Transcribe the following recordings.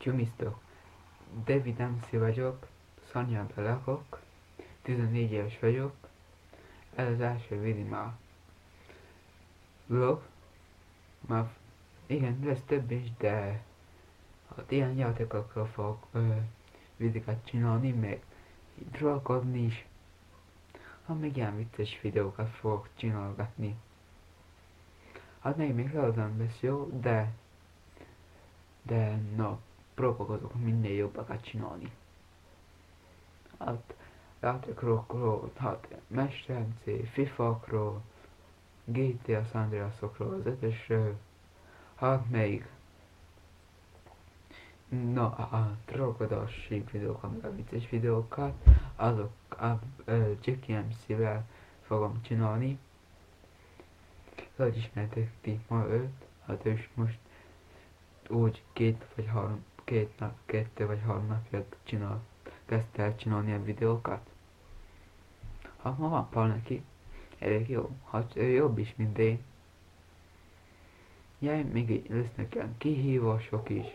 Csumisztok! David MC vagyok, Szanyában lakok, 14 éves vagyok, ez az első videóm vlog, már igen, lesz több is, de hát ilyen játékokról fogok videókat csinálni, meg trollkodni is, hát még ilyen vicces videókat fogok csinálgatni. Hát még az lesz jó, de na, próbálkozok minél jobbakat csinálni. Hát játékokról, hát Mester MC, FIFA-król, GTA San Andreasokról, az 5-ösről, hát még na, a trollkodási videókat, meg a vicces videókat, azok a Jackie MC-vel fogom csinálni. Hogy ismertek ti ma őt, hát ő is most úgy kettő vagy három napja kezdte el csinálni a videókat. Hát ma van pár neki, elég jó, hát ő jobb is, mint én. Jaj, még lesznek ilyen kihívások is.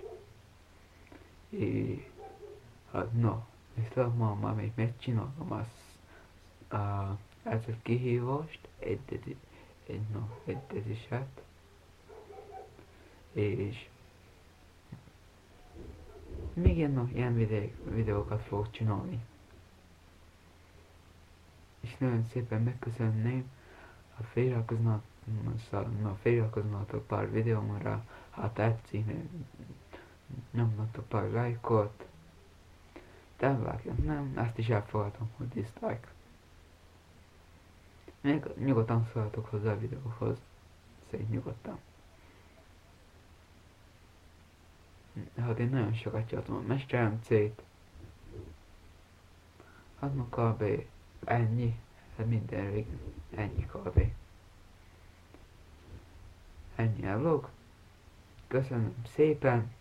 Hát na, viszont ma még megcsinálom ezt a kihívást, egyedisát, és még ilyen videókat fogok csinálni. És nagyon szépen megköszönném, ha feliratkoznátok pár videómra, ha tetszik, nyomnatok pár lájkot, de nem, ezt is elfogadom, hogy dislike. Még nyugodtan szóltok hozzá a videóhoz, szép nyugodtan. Hát én nagyon sokat csináltam a Mester MC-t, hát ma kb. Ennyi, hát minden rég ennyi kb. Ennyi a vlog, köszönöm szépen,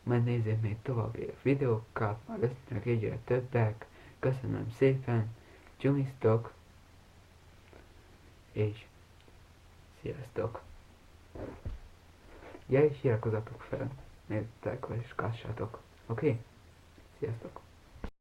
majd nézzék még további a videókat, már lesznek egyre többek, köszönöm szépen, csumisztok, és sziasztok! Ja, és iratkozzatok fel, nézzétek, és kassátok, oké? Sziasztok!